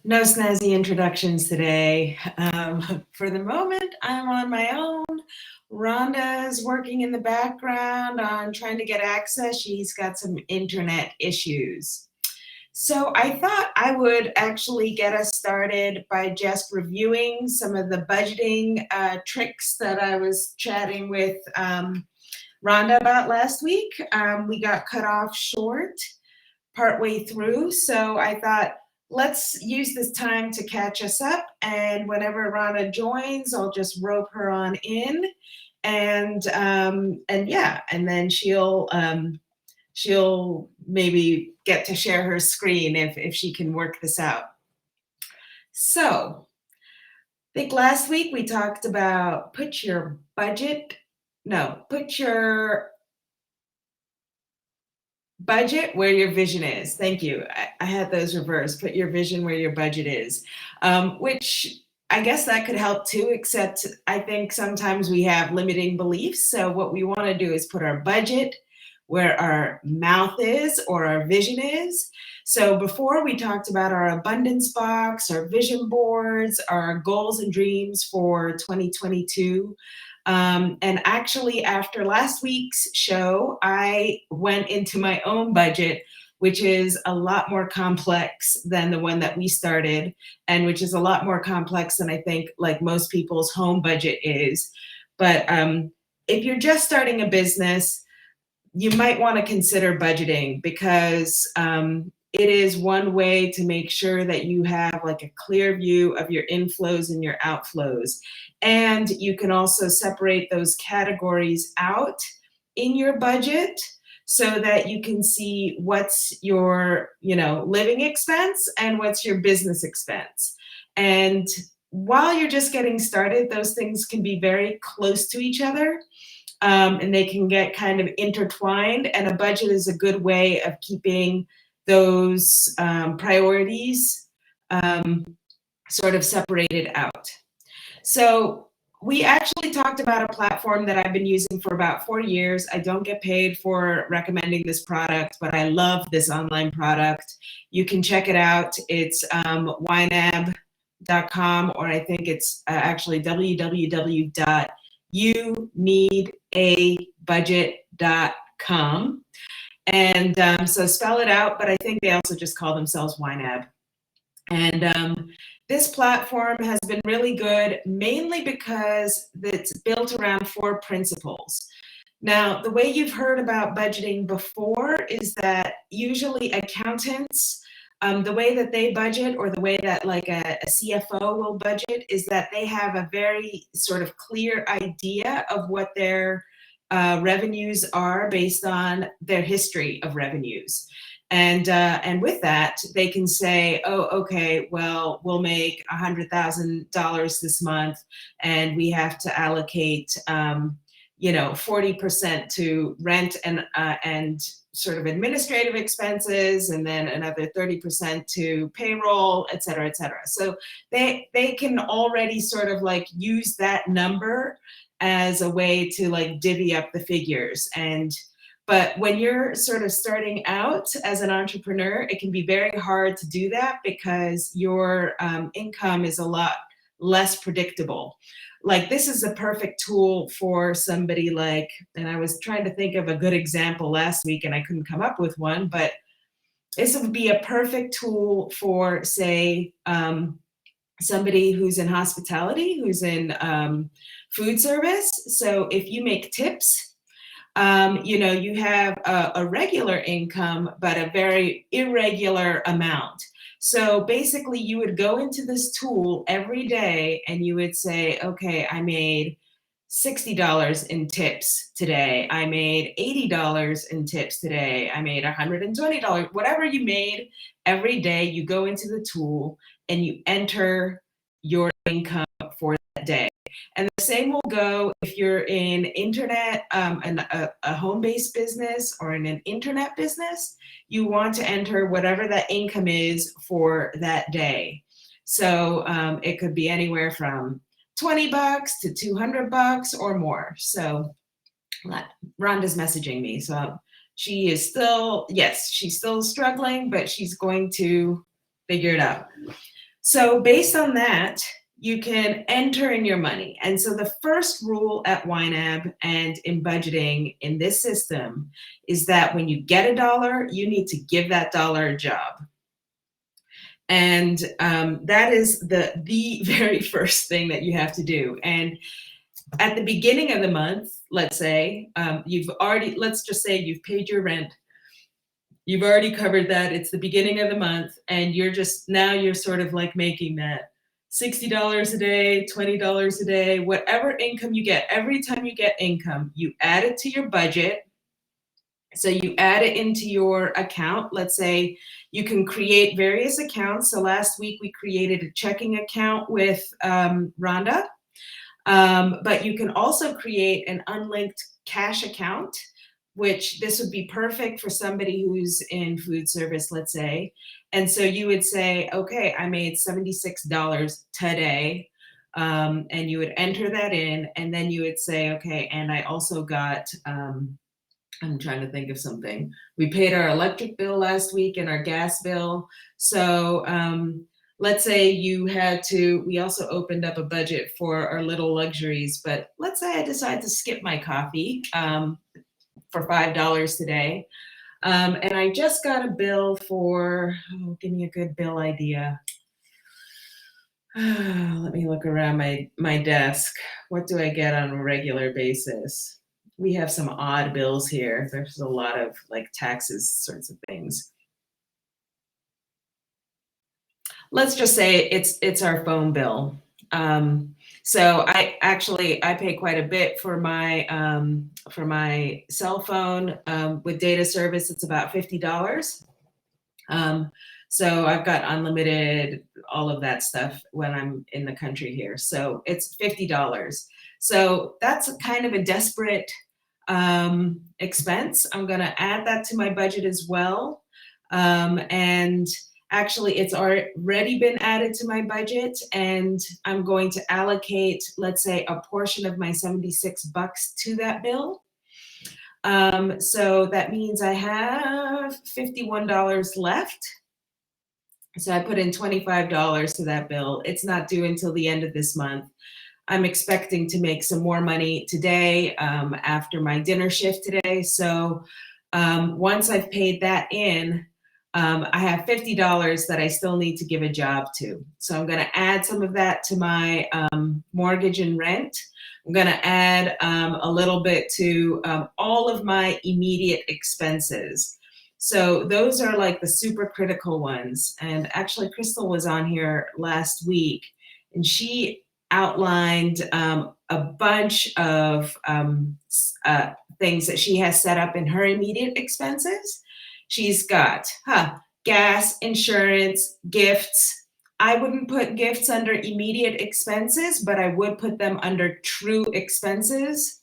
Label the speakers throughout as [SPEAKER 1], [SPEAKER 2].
[SPEAKER 1] No snazzy introductions today. For the moment, I'm on my own. Rhonda is working in the background on trying to get access. She's got some internet issues. So I thought I would actually get us started by just reviewing some of the budgeting tricks that I was chatting with Rhonda about last week. We got cut off short partway through, so I thought let's use this time to catch us up, and whenever Rhonda joins, I'll just rope her on in, and yeah, and then she'll maybe get to share her screen if she can work this out. So I think last week we talked about put your budget where your vision is. Thank you. I had those reversed. Put your vision where your budget is, which I guess that could help too, except I think sometimes we have limiting beliefs. So what we want to do is put our budget where our mouth is or our vision is. So before we talked about our abundance box, our vision boards, our goals and dreams for 2022. And actually, after last week's show, I went into my own budget, which is a lot more complex than the one that we started, and which is a lot more complex than I think like most people's home budget is. But if you're just starting a business, you might want to consider budgeting because it is one way to make sure that you have like a clear view of your inflows and your outflows. And you can also separate those categories out in your budget so that you can see what's your, living expense and what's your business expense. And while you're just getting started, those things can be very close to each other. And they can get kind of intertwined, and a budget is a good way of keeping those priorities sort of separated out. So we actually talked about a platform that I've been using for about 4 years. I don't get paid for recommending this product, but I love this online product. You can check it out. It's YNAB.com, or I think it's actually www.youneedabudget.com. And so spell it out, but I think they also just call themselves YNAB. And this platform has been really good, mainly because it's built around 4 principles. Now, the way you've heard about budgeting before is that usually accountants, the way that they budget, or the way that like a CFO will budget, is that they have a very sort of clear idea of what their revenues are based on their history of revenues. And with that, they can say, oh, okay, well, we'll make $100,000 this month, and we have to allocate 40% to rent and sort of administrative expenses, and then another 30% to payroll, et cetera, et cetera. So they can already sort of like use that number as a way to like divvy up the figures. But when you're sort of starting out as an entrepreneur, it can be very hard to do that because your income is a lot less predictable. Like, this is a perfect tool for somebody like, and I was trying to think of a good example last week and I couldn't come up with one, but this would be a perfect tool for, say, somebody who's in hospitality, who's in food service. So if you make tips, you have a regular income, but a very irregular amount. So basically you would go into this tool every day and you would say, okay, I made $60 in tips today. I made $80 in tips today. I made $120. Whatever you made every day, you go into the tool and you enter your income for that day. And the same will go if you're in internet, a home-based business or in an internet business. You want to enter whatever that income is for that day. So it could be anywhere from $20 to $200 or more. So Rhonda's messaging me. So she is still, yes, she's still struggling, but she's going to figure it out. So based on that, you can enter in your money. And so the first rule at YNAB and in budgeting in this system is that when you get a dollar, you need to give that dollar a job. And that is the very first thing that you have to do. And at the beginning of the month, let's say, let's just say you've paid your rent. You've already covered that. It's the beginning of the month, and now you're sort of like making that $60 a day, $20 a day, whatever income you get. Every time you get income, you add it to your budget. So you add it into your account. Let's say you can create various accounts. So last week we created a checking account with Rhonda, but you can also create an unlinked cash account, which this would be perfect for somebody who's in food service, let's say. And so you would say, okay, I made $76 today. And you would enter that in, and then you would say, okay, and I also got, I'm trying to think of something. We paid our electric bill last week and our gas bill. So let's say we also opened up a budget for our little luxuries, but let's say I decide to skip my coffee for $5 today. And I just got a bill for, give me a good bill idea. Let me look around my desk. What do I get on a regular basis? We have some odd bills here. There's a lot of like taxes sorts of things. Let's just say it's our phone bill. So I pay quite a bit for my cell phone. With data service, it's about $50. So I've got unlimited, all of that stuff when I'm in the country here. So it's $50. So that's kind of a desperate expense. I'm going to add that to my budget as well. And actually, it's already been added to my budget, and I'm going to allocate, let's say, a portion of my $76 to that bill. So that means I have $51 left. So I put in $25 to that bill. It's not due until the end of this month. I'm expecting to make some more money today after my dinner shift today. So once I've paid that in, I have $50 that I still need to give a job to. So I'm going to add some of that to my mortgage and rent. I'm going to add a little bit to all of my immediate expenses. So those are like the super critical ones. And actually, Crystal was on here last week, and she outlined a bunch of things that she has set up in her immediate expenses. She's got gas, insurance, gifts. I wouldn't put gifts under immediate expenses, but I would put them under true expenses.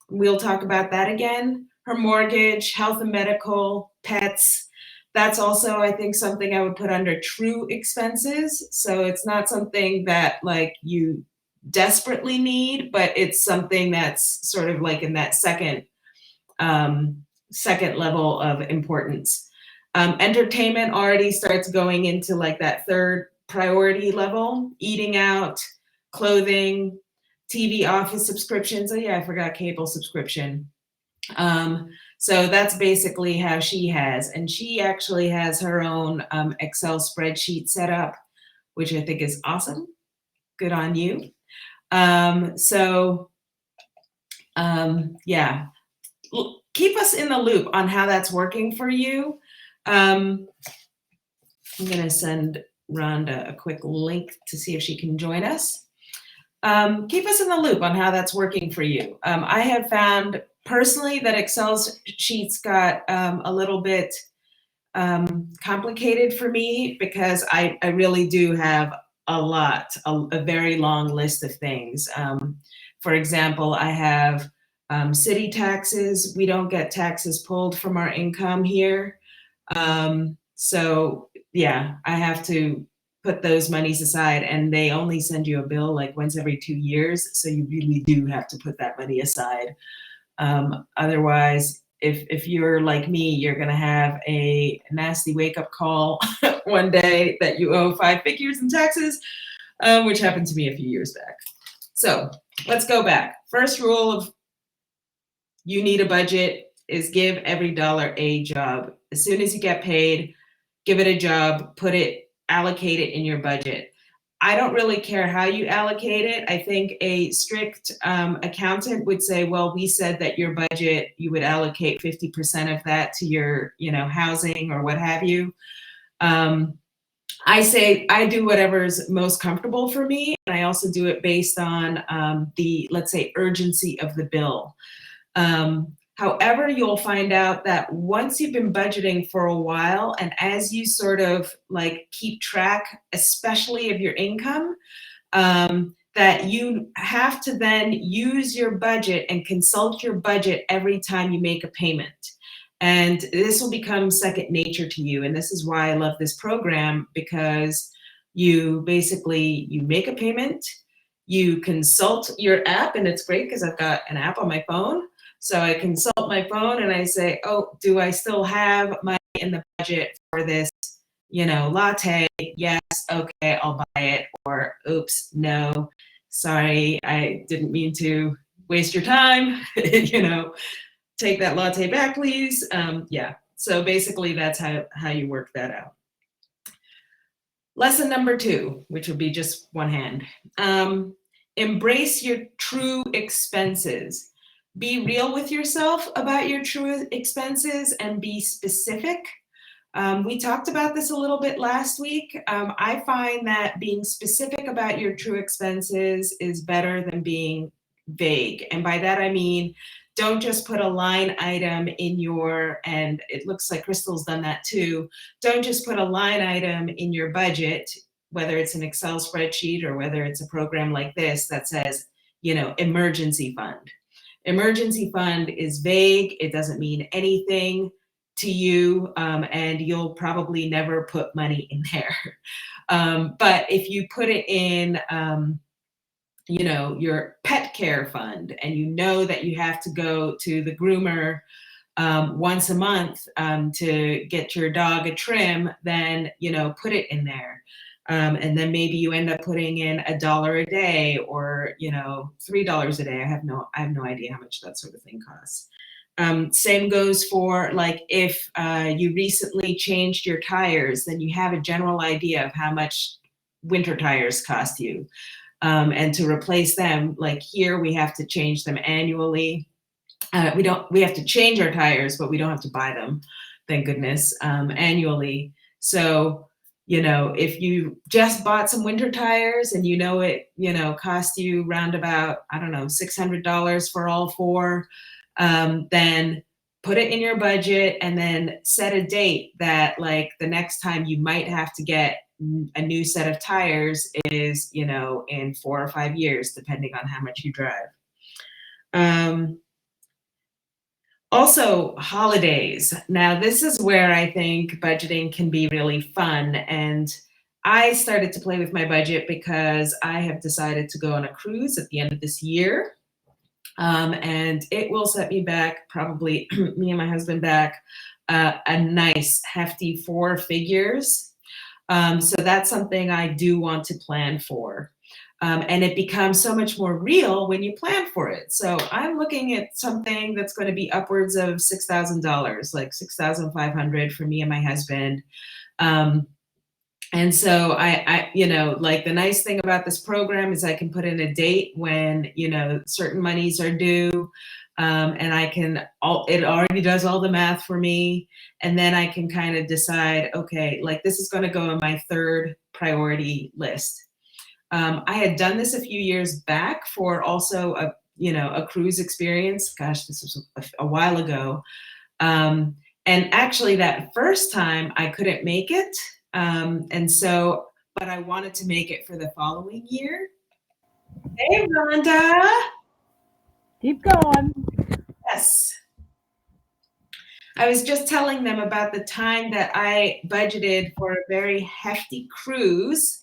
[SPEAKER 1] We'll talk about that again. Her mortgage, health and medical, pets. That's also, I think, something I would put under true expenses. So it's not something that like you desperately need, but it's something that's sort of like in that second level of importance. Entertainment already starts going into like that third priority level. Eating out, clothing, TV, office subscriptions. Oh yeah, I forgot cable subscription. So that's basically how she has, and she actually has her own Excel spreadsheet set up, which I think is awesome. Good on you. Yeah, keep us in the loop on how that's working for you. I'm going to send Rhonda a quick link to see if she can join us. Keep us in the loop on how that's working for you. I have found personally that Excel sheets got a little bit complicated for me because I really do have a very long list of things. For example, I have city taxes. We don't get taxes pulled from our income here. So yeah, I have to put those monies aside, and they only send you a bill like once every 2 years. So you really do have to put that money aside. Otherwise, if you're like me, you're going to have a nasty wake-up call one day that you owe 5 figures in taxes, which happened to me a few years back. So let's go back. First rule of you need a budget is give every dollar a job. As soon as you get paid, give it a job, allocate it in your budget. I don't really care how you allocate it. I think a strict accountant would say, well, we said that your budget, you would allocate 50% of that to your, housing or what have you. I say I do whatever's most comfortable for me. And I also do it based on the, let's say, urgency of the bill. However, you'll find out that once you've been budgeting for a while, and as you sort of like keep track, especially of your income, that you have to then use your budget and consult your budget every time you make a payment. And this will become second nature to you. And this is why I love this program, because you make a payment, you consult your app, and it's great because I've got an app on my phone. So I consult my phone and I say, oh, do I still have money in the budget for this, latte? Yes, okay, I'll buy it. Or oops, no, sorry, I didn't mean to waste your time. Take that latte back, please. Yeah, so basically that's how you work that out. Lesson number 2, which would be just one hand. Embrace your true expenses. Be real with yourself about your true expenses and be specific. We talked about this a little bit last week. I find that being specific about your true expenses is better than being vague. And by that I mean, don't just put a line item in and it looks like Crystal's done that too. Don't just put a line item in your budget, whether it's an Excel spreadsheet or whether it's a program like this that says, emergency fund. Emergency fund is vague. It doesn't mean anything to you, and you'll probably never put money in there. But if you put it in, your pet care fund, and you know that you have to go to the groomer once a month to get your dog a trim, then, put it in there. And then maybe you end up putting in $1 a day or, $3 a day. I have no idea how much that sort of thing costs. Same goes for like if you recently changed your tires, then you have a general idea of how much winter tires cost you. And to replace them, like here, we have to change them annually. We have to change our tires, but we don't have to buy them, thank goodness, annually. So, if you just bought some winter tires and it, cost you round about, I don't know, $600 for all 4, then put it in your budget and then set a date that like the next time you might have to get a new set of tires is, in 4 or 5 years, depending on how much you drive. Also, holidays. Now, this is where I think budgeting can be really fun. And I started to play with my budget because I have decided to go on a cruise at the end of this year. And it will set me back, probably me and my husband back, a nice hefty 4 figures. So that's something I do want to plan for. And it becomes so much more real when you plan for it. So I'm looking at something that's going to be upwards of $6,000, like $6,500 for me and my husband. And so I, like the nice thing about this program is I can put in a date when, certain monies are due. And it already does all the math for me. And then I can kind of decide, okay, like this is going to go on my 3rd priority list. I had done this a few years back for also a cruise experience. Gosh, this was a while ago. And actually that first time I couldn't make it. But I wanted to make it for the following year. Hey, Rhonda.
[SPEAKER 2] Keep going.
[SPEAKER 1] Yes. I was just telling them about the time that I budgeted for a very hefty cruise.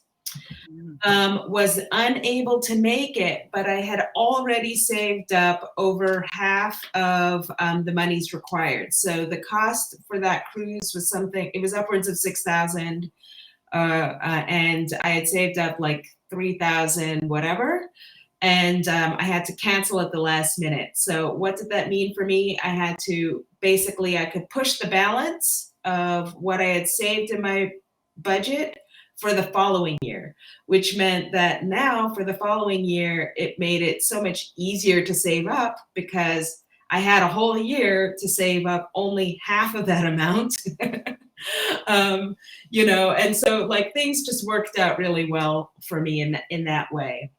[SPEAKER 1] Was unable to make it, but I had already saved up over half of the monies required. So the cost for that cruise was it was upwards of $6,000. and I had saved up like 3,000 whatever, and I had to cancel at the last minute. So what did that mean for me? I had to basically, I could push the balance of what I had saved in my budget for the following year, which meant that now for the following year, it made it so much easier to save up because I had a whole year to save up only half of that amount. um, and so like things just worked out really well for me in that way.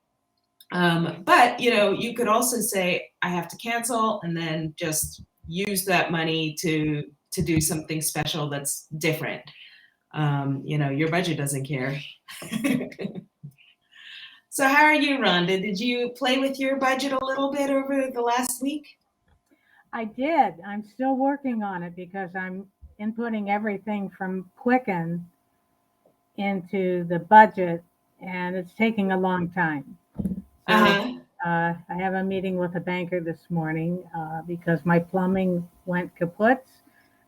[SPEAKER 1] But you could also say I have to cancel and then just use that money to do something special that's different. Your budget doesn't care. So how are you, Rhonda? Did you play with your budget a little bit over the last week?
[SPEAKER 2] I did. I'm still working on it because I'm inputting everything from Quicken into the budget, and it's taking a long time. So
[SPEAKER 1] Uh-huh.
[SPEAKER 2] I have a meeting with a banker this morning because my plumbing went kaput.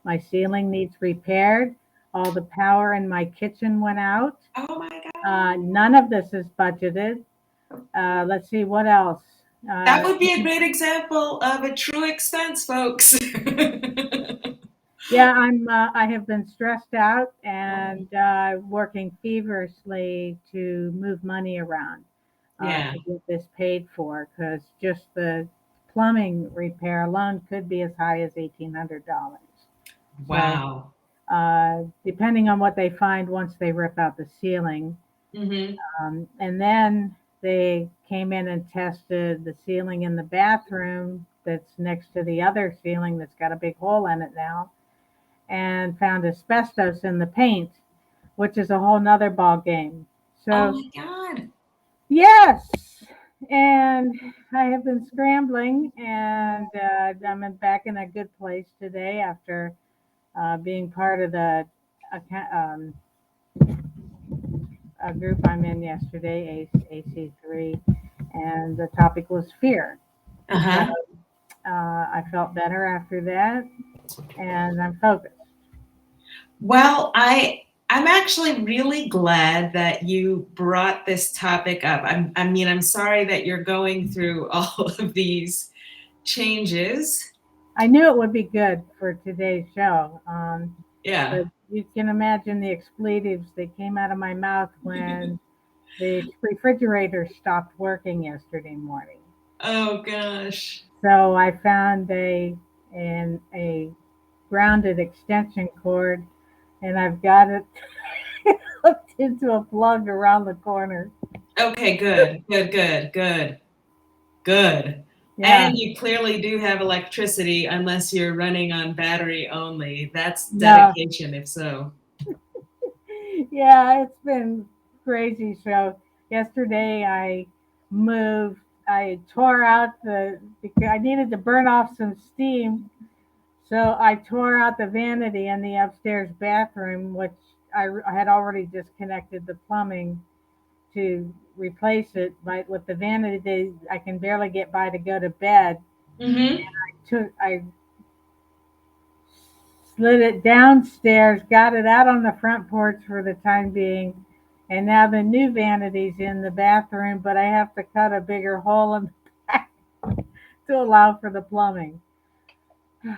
[SPEAKER 2] My ceiling needs repaired. All the power in my kitchen went out.
[SPEAKER 1] Oh my God.
[SPEAKER 2] None of this is budgeted. Let's see what else.
[SPEAKER 1] That would be a great example of a true expense, folks.
[SPEAKER 2] Yeah, I have been stressed out and working feverishly to move money around
[SPEAKER 1] Yeah.
[SPEAKER 2] to get this paid for because just the plumbing repair alone could be as high as $1,800. So,
[SPEAKER 1] Wow.
[SPEAKER 2] depending on what they find once they rip out the ceiling,
[SPEAKER 1] Mm-hmm.
[SPEAKER 2] and then they came in and tested the ceiling in the bathroom that's next to the other ceiling that's got a big hole in it now and found asbestos in the paint, which is a whole nother ball game.
[SPEAKER 1] Oh
[SPEAKER 2] So
[SPEAKER 1] my God.
[SPEAKER 2] yes, and I have been scrambling, and back in a good place today after being part of the um, a group I'm in yesterday, AC3, and the topic was fear. So
[SPEAKER 1] Uh-huh.
[SPEAKER 2] I felt better after that, and I'm focused.
[SPEAKER 1] Well, I'm actually really glad that you brought this topic up. I'm sorry that you're going through all of these changes.
[SPEAKER 2] I knew it would be good for today's show.
[SPEAKER 1] Yeah.
[SPEAKER 2] But you can imagine the expletives that came out of my mouth when the refrigerator stopped working yesterday morning.
[SPEAKER 1] Oh gosh.
[SPEAKER 2] So I found a grounded extension cord, and I've got it hooked into a plug around the corner.
[SPEAKER 1] Okay, good. Good, good, good. Good.
[SPEAKER 2] Yeah,
[SPEAKER 1] And you clearly do have electricity unless you're running on battery only. That's
[SPEAKER 2] no,
[SPEAKER 1] dedication if so.
[SPEAKER 2] yeah, it's been crazy. So yesterday I tore out because I needed to burn off some steam. So I tore out the vanity in the upstairs bathroom, which I had already disconnected the plumbing to replace it. But with the vanity, I can barely get by to go to bed.
[SPEAKER 1] Mm-hmm.
[SPEAKER 2] I slid it downstairs, got it out on the front porch for the time being, and now the new vanity's in the bathroom, but I have to cut a bigger hole in the back to allow for the plumbing. So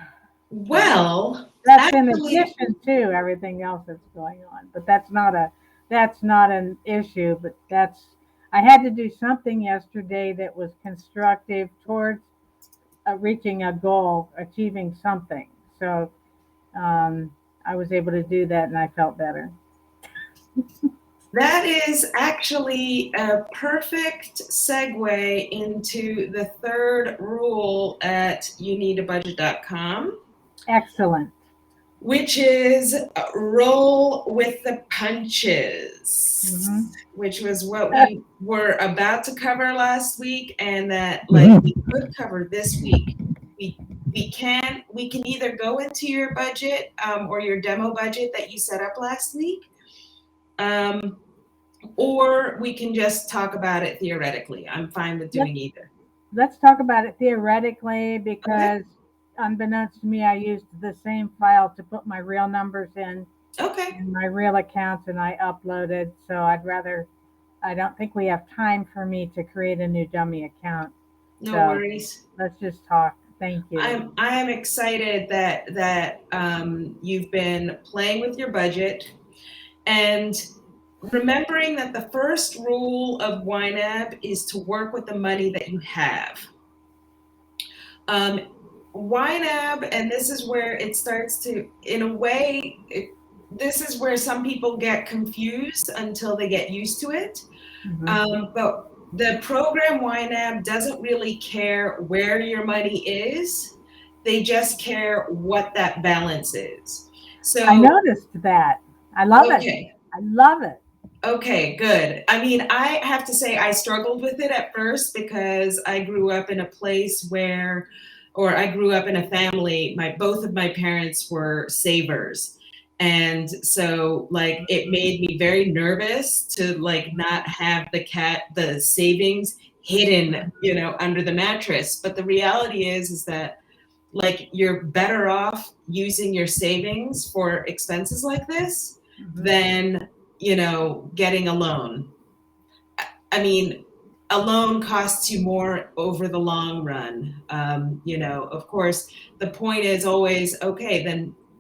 [SPEAKER 1] Well,
[SPEAKER 2] that's in
[SPEAKER 1] actually,
[SPEAKER 2] addition to everything else that's going on. But that's not an issue. But I had to do something yesterday that was constructive towards reaching a goal, achieving something. So um, I was able to do that, and I felt better.
[SPEAKER 1] that is actually a perfect segue into the third rule at youneedabudget.com,
[SPEAKER 2] Excellent.
[SPEAKER 1] which is roll with the punches,
[SPEAKER 2] Hmm.
[SPEAKER 1] which was what we were about to cover last week, and that like we could cover this week. We we can either go into your budget or your demo budget that you set up last week, um, or we can just talk about it theoretically. I'm fine with
[SPEAKER 2] let's
[SPEAKER 1] doing either.
[SPEAKER 2] let's talk about it theoretically
[SPEAKER 1] Okay.
[SPEAKER 2] because, unbeknownst to me, I used the same file to put my real numbers in.
[SPEAKER 1] Okay.
[SPEAKER 2] in my real accounts and I uploaded. So I don't think we have time for me to create a new dummy account.
[SPEAKER 1] No
[SPEAKER 2] So
[SPEAKER 1] worries.
[SPEAKER 2] let's just talk. Thank you.
[SPEAKER 1] I am excited that you've been playing with your budget and remembering that the first rule of YNAB is to work with the money that you have. Um, YNAB, and this is where it starts to, in a way, this is where some people get confused until they get used to it.
[SPEAKER 2] Hmm.
[SPEAKER 1] But the program YNAB doesn't really care where your money is. They just care what that balance is.
[SPEAKER 2] I
[SPEAKER 1] So,
[SPEAKER 2] noticed that. I love it.
[SPEAKER 1] okay,
[SPEAKER 2] I love it.
[SPEAKER 1] okay, good. I mean, I have to say I struggled with it at first because I grew up in a place where, or I grew up in a family, both of my parents were savers. And so like it made me very nervous to like not have the savings hidden, under the mattress. But the reality is that like you're better off using your savings for expenses like this
[SPEAKER 2] Hmm.
[SPEAKER 1] than getting a loan. I mean, a loan costs you more over the long run. Of course, the point is always okay.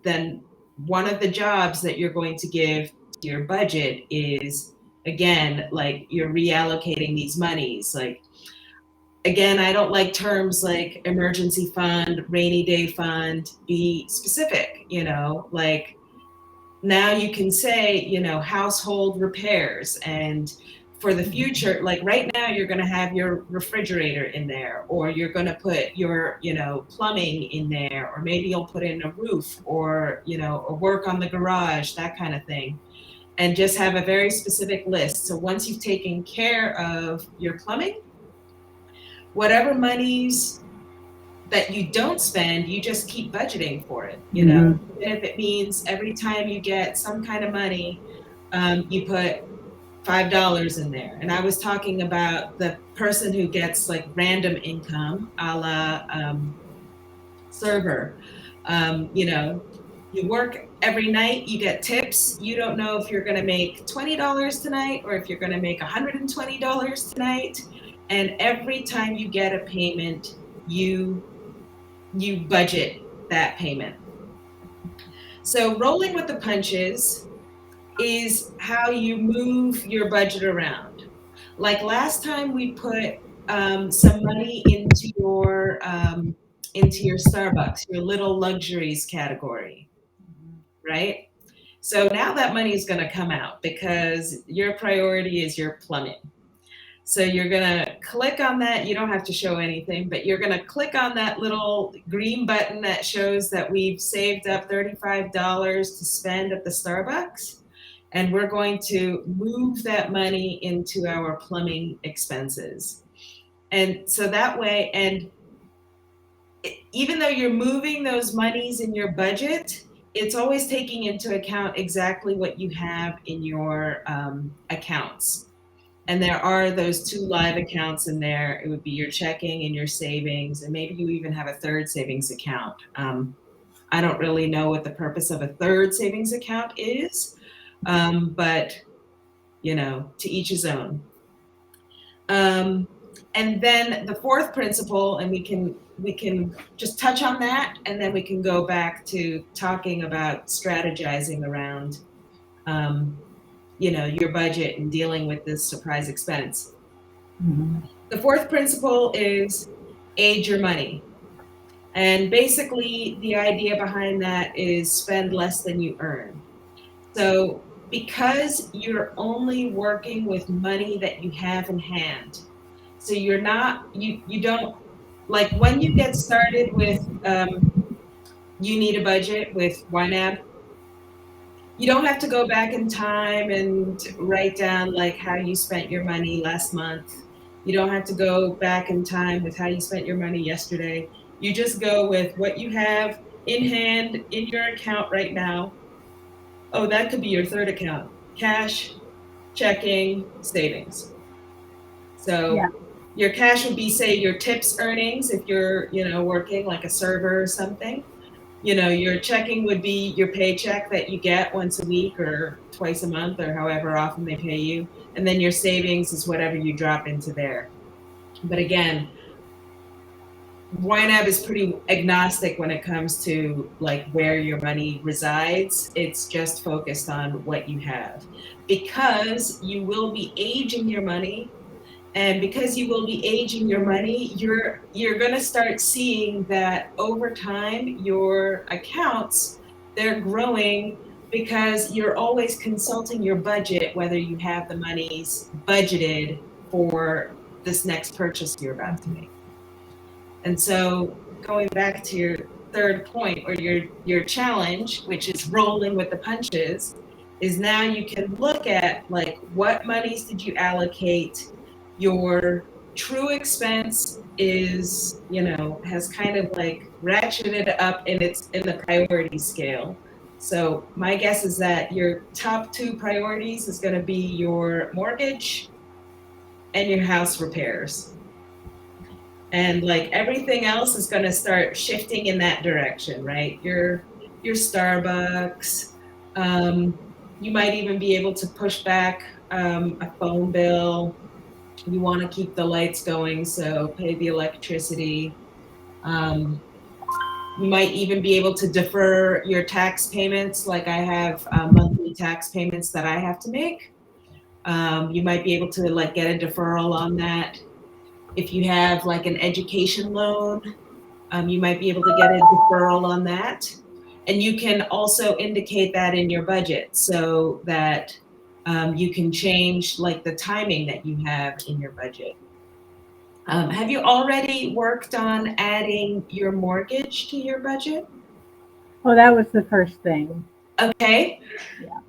[SPEAKER 1] Then one of the jobs that you're going to give to your budget is again like you're reallocating these monies. Like again, I don't like terms like emergency fund, rainy day fund. Be specific. Like now you can say, household repairs. And for the future, like right now, you're going to have your refrigerator in there, or you're going to put your, plumbing in there, or maybe you'll put in a roof or, or work on the garage, that kind of thing. And just have a very specific list. So once you've taken care of your plumbing, whatever monies that you don't spend, you just keep budgeting for it.
[SPEAKER 2] Hmm.
[SPEAKER 1] Even if it means every time you get some kind of money, you put $5 in there. And I was talking about the person who gets like random income, a la server. You work every night, you get tips. You don't know if you're going to make $20 tonight or if you're going to make $120 tonight. And every time you get a payment, you budget that payment. So rolling with the punches is how you move your budget around. Like last time we put some money into your Starbucks, your little luxuries category, right? So now that money is going to come out because your priority is your plumbing. So you're going to click on that. You don't have to show anything, but you're going to click on that little green button that shows that we've saved up $35 to spend at the Starbucks. And we're going to move that money into our plumbing expenses. And so that way, and even though you're moving those monies in your budget, it's always taking into account exactly what you have in your accounts. And there are those two live accounts in there. It would be your checking and your savings, and maybe you even have a third savings account. I don't really know what the purpose of a third savings account is, but to each his own. And then the fourth principle, and we can just touch on that, and then we can go back to talking about strategizing around your budget and dealing with this surprise expense.
[SPEAKER 2] Hmm.
[SPEAKER 1] The fourth principle is age your money. And basically, the idea behind that is spend less than you earn. So, because you're only working with money that you have in hand, so you're not, you don't, like when you get started with, you need a budget with YNAB, you don't have to go back in time and write down like how you spent your money last month. You don't have to go back in time with how you spent your money yesterday. You just go with what you have in hand in your account right now. Oh, that could be your third account: cash, checking, savings.
[SPEAKER 2] Yeah.
[SPEAKER 1] So your cash would be, say, your tips earnings if you're, working like a server or something. your checking would be your paycheck that you get once a week or twice a month or however often they pay you. And then your savings is whatever you drop into there. But again, YNAB is pretty agnostic when it comes to like where your money resides. It's just focused on what you have because you will be aging your money. And because you will be aging your money, you're going to start seeing that over time your accounts, they're growing because you're always consulting your budget whether you have the monies budgeted for this next purchase you're about to make. And so going back to your third point or your challenge, which is rolling with the punches, is now you can look at like what monies did you allocate. Your true expense is, has kind of like ratcheted up in the priority scale. So my guess is that your top two priorities is going to be your mortgage and your house repairs. And like everything else is going to start shifting in that direction, right? Your Starbucks, you might even be able to push back a phone bill. You want to keep the lights going, so pay the electricity. You might even be able to defer your tax payments, like I have monthly tax payments that I have to make. You might be able to like get a deferral on that. If you have like an education loan, you might be able to get a deferral on that. And you can also indicate that in your budget so that you can change like the timing that you have in your budget. Have you already worked on adding your mortgage to your budget?
[SPEAKER 2] Well, that was the first thing.
[SPEAKER 1] Okay.
[SPEAKER 2] Yeah.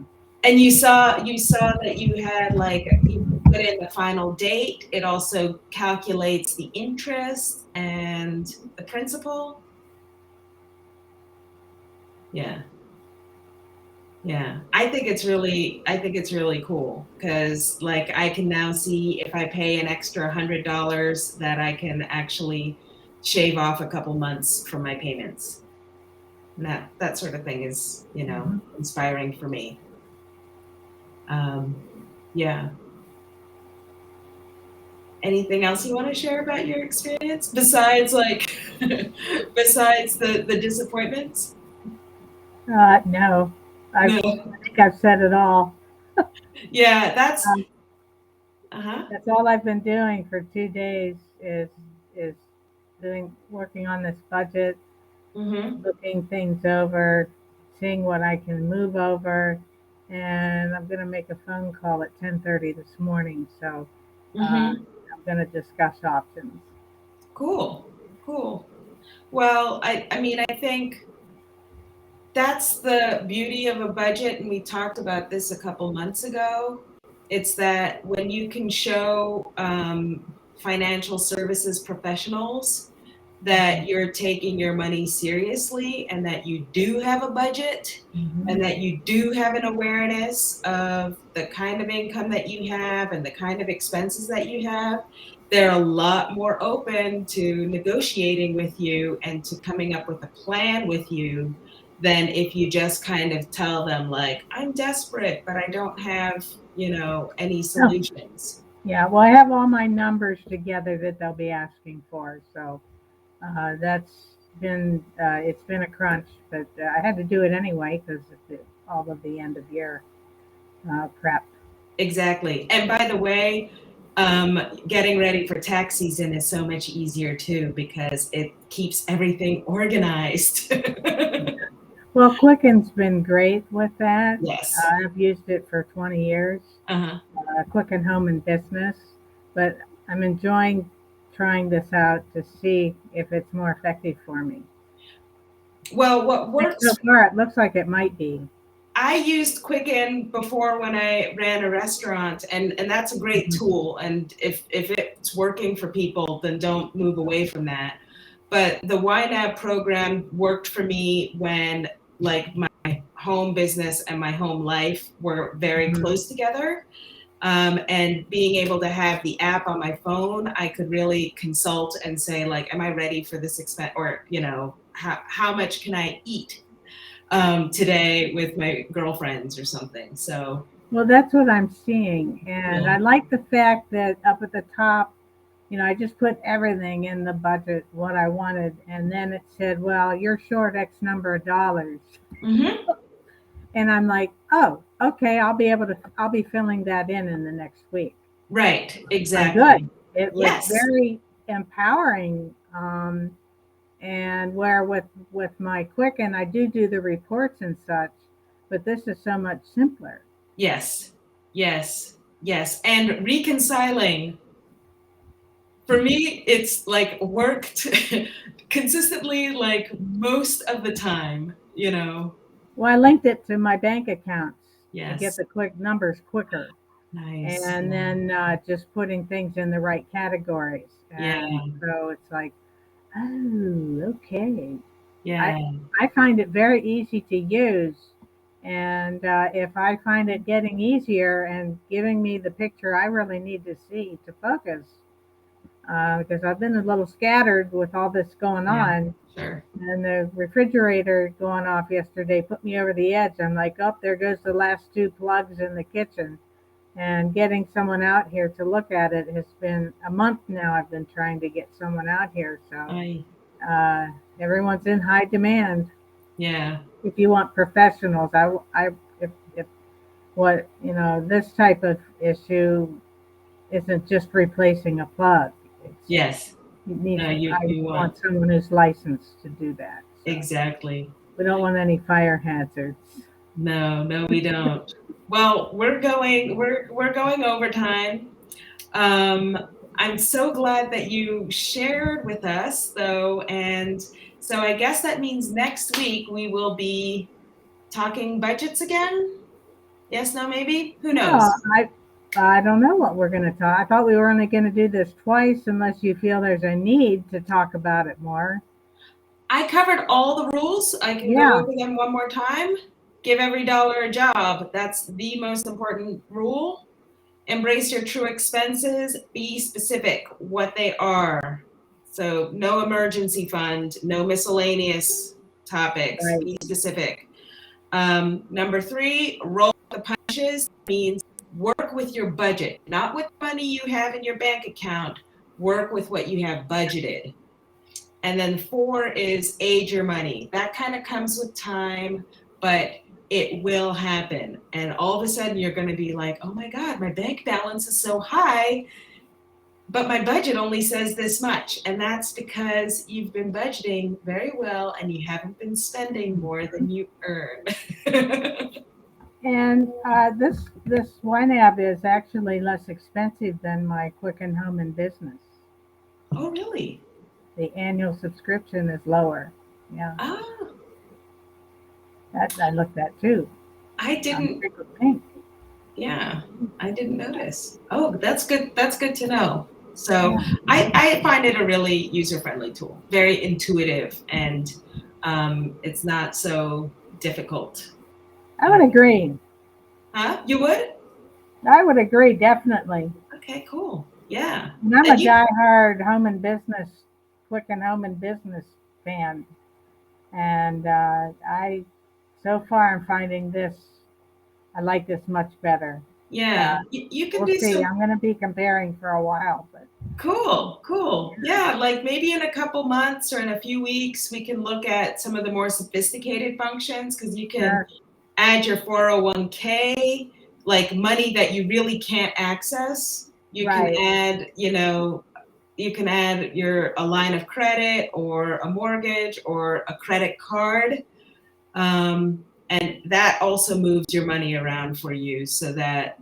[SPEAKER 1] And you saw that you had like you put in the final date. It also calculates the interest and the principal. Yeah. Yeah. I think it's really cool because like I can now see if I pay an extra $100 that I can actually shave off a couple months from my payments. And that sort of thing is, inspiring for me. Yeah. Anything else you want to share about your experience besides like besides the disappointments?
[SPEAKER 2] No, I
[SPEAKER 1] No.
[SPEAKER 2] think I've said it all.
[SPEAKER 1] Yeah,
[SPEAKER 2] Um,
[SPEAKER 1] uh-huh.
[SPEAKER 2] that's all I've been doing for 2 days is working on this budget,
[SPEAKER 1] Mm-hmm.
[SPEAKER 2] looking things over, seeing what I can move over, and I'm going to make a phone call at 10:30 this morning. So
[SPEAKER 1] Mm-hmm.
[SPEAKER 2] I'm going to discuss options.
[SPEAKER 1] Cool. Cool. Well, I mean, I think that's the beauty of a budget, and we talked about this a couple months ago. It's that when you can show financial services professionals that you're taking your money seriously and that you do have a budget and that you do have an awareness of the kind of income that you have and the kind of expenses that you have, they're a lot more open to negotiating with you and to coming up with a plan with you than if you just kind of tell them like, I'm desperate, but I don't have, any
[SPEAKER 2] Oh,
[SPEAKER 1] solutions.
[SPEAKER 2] yeah, well, I have all my numbers together that they'll be asking for. So it's been a crunch, but I had to do it anyway because of all of the end of year prep.
[SPEAKER 1] Exactly. And by the way, getting ready for tax season is so much easier too because it keeps everything organized.
[SPEAKER 2] Well, Quicken's been great with that.
[SPEAKER 1] Yes.
[SPEAKER 2] I've used it for 20 years,
[SPEAKER 1] Uh-huh.
[SPEAKER 2] Quicken Home and Business, but I'm enjoying trying this out to see if it's more effective for me.
[SPEAKER 1] Well, what
[SPEAKER 2] So
[SPEAKER 1] works,
[SPEAKER 2] far, it looks like it might be.
[SPEAKER 1] I used Quicken before when I ran a restaurant, and that's a great
[SPEAKER 2] Mhm.
[SPEAKER 1] tool. And if it's working for people, then don't move away from that. But the YNAB program worked for me when like my home business and my home life were very
[SPEAKER 2] Mhm.
[SPEAKER 1] close together. And being able to have the app on my phone, I could really consult and say like, am I ready for this expense? Or, how much can I eat today with my girlfriends or something. So
[SPEAKER 2] Well, that's what I'm seeing. And
[SPEAKER 1] yeah.
[SPEAKER 2] I like the fact that up at the top, I just put everything in the budget, what I wanted. And then it said, well, you're short X number of dollars.
[SPEAKER 1] Hmm.
[SPEAKER 2] And I'm like, oh, okay, I'll be filling that in the next week.
[SPEAKER 1] Right,
[SPEAKER 2] Good.
[SPEAKER 1] exactly.
[SPEAKER 2] It was
[SPEAKER 1] Yes.
[SPEAKER 2] very empowering. And where with my Quicken, I do the reports and such, but this is so much simpler.
[SPEAKER 1] Yes, yes, yes. And reconciling, for me, it's like worked consistently, like most of the time, you know.
[SPEAKER 2] Well, I linked it to my bank accounts to get
[SPEAKER 1] Yes.
[SPEAKER 2] the quick numbers quicker,
[SPEAKER 1] Nice.
[SPEAKER 2] and
[SPEAKER 1] Yeah.
[SPEAKER 2] then just putting things in the right categories. And
[SPEAKER 1] Yeah.
[SPEAKER 2] so it's like, oh, okay. I
[SPEAKER 1] Yeah.
[SPEAKER 2] I find it very easy to use, and if I find it getting easier and giving me the picture I really need to see to focus, because I've been a little scattered with all this going
[SPEAKER 1] Yeah.
[SPEAKER 2] on.
[SPEAKER 1] Sure.
[SPEAKER 2] And the refrigerator going off yesterday put me over the edge. I'm like, oh, there goes the last two plugs in the kitchen. And getting someone out here to look at it has been a month now. I've been trying to get someone out here. So
[SPEAKER 1] I,
[SPEAKER 2] uh, everyone's in high demand.
[SPEAKER 1] yeah.
[SPEAKER 2] If you want professionals, if what, this type of issue isn't just replacing a plug. It's,
[SPEAKER 1] Yes.
[SPEAKER 2] it needs,
[SPEAKER 1] No,
[SPEAKER 2] I
[SPEAKER 1] you want,
[SPEAKER 2] want someone who's licensed to do that. So.
[SPEAKER 1] exactly.
[SPEAKER 2] We don't want any fire hazards.
[SPEAKER 1] No, no, we don't. Well, we're going overtime. Um, I'm so glad that you shared with us, though, and so I guess that means next week we will be talking budgets again. Yes, no, maybe. Who
[SPEAKER 2] Oh,
[SPEAKER 1] knows?
[SPEAKER 2] I don't know what we're going to talk. I thought we were only going to do this twice, unless you feel there's a need to talk about it more.
[SPEAKER 1] I covered all the rules. I can go
[SPEAKER 2] Yeah,
[SPEAKER 1] over them one more time. Give every dollar a job. That's the most important rule. Embrace your true expenses. Be specific what they are. So no emergency fund, no miscellaneous topics.
[SPEAKER 2] right.
[SPEAKER 1] Be specific. Number three, roll the punches means work with your budget, not with money you have in your bank account. Work with what you have budgeted. And then four is age your money. That kind of comes with time, but it will happen. And all of a sudden you're going to be like, oh my God, my bank balance is so high, but my budget only says this much. And that's because you've been budgeting very well and you haven't been spending more than you earn.
[SPEAKER 2] And this YNAB is actually less expensive than my Quicken Home and Business.
[SPEAKER 1] Oh, really?
[SPEAKER 2] The annual subscription is lower. Yeah,
[SPEAKER 1] Ah,
[SPEAKER 2] that I looked at too.
[SPEAKER 1] I
[SPEAKER 2] On
[SPEAKER 1] didn't.
[SPEAKER 2] Frequent Pink.
[SPEAKER 1] Yeah, I didn't notice. Oh, that's good. That's good to know. So
[SPEAKER 2] Yeah,
[SPEAKER 1] I find it a really user-friendly tool, very intuitive, and it's not so difficult.
[SPEAKER 2] I would agree.
[SPEAKER 1] Huh? You would?
[SPEAKER 2] I would agree definitely.
[SPEAKER 1] Okay, cool. Yeah.
[SPEAKER 2] And I'm a
[SPEAKER 1] And you,
[SPEAKER 2] diehard home and business, Quicken Home and Business fan. And so far, I'm finding this, I like this much better. Uh,
[SPEAKER 1] yeah, you can
[SPEAKER 2] we'll
[SPEAKER 1] do
[SPEAKER 2] see.
[SPEAKER 1] some
[SPEAKER 2] I'm going to be comparing for a while, but
[SPEAKER 1] cool, cool. Yeah, like maybe in a couple months or in a few weeks, we can look at some of the more sophisticated functions because you can
[SPEAKER 2] sure.
[SPEAKER 1] add your 401k, like money that you really can't access. You can
[SPEAKER 2] Right.
[SPEAKER 1] add, you can add a line of credit or a mortgage or a credit card. And that also moves your money around for you so that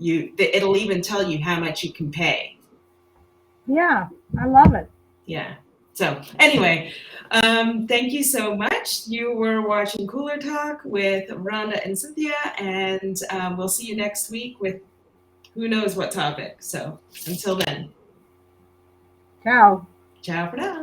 [SPEAKER 1] it'll even tell you how much you can pay.
[SPEAKER 2] Yeah, I love it.
[SPEAKER 1] Yeah. So anyway, thank you so much. You were watching Cooler Talk with Rhonda and Cynthia, and we'll see you next week with who knows what topic. So until then,
[SPEAKER 2] Ciao.
[SPEAKER 1] ciao for now.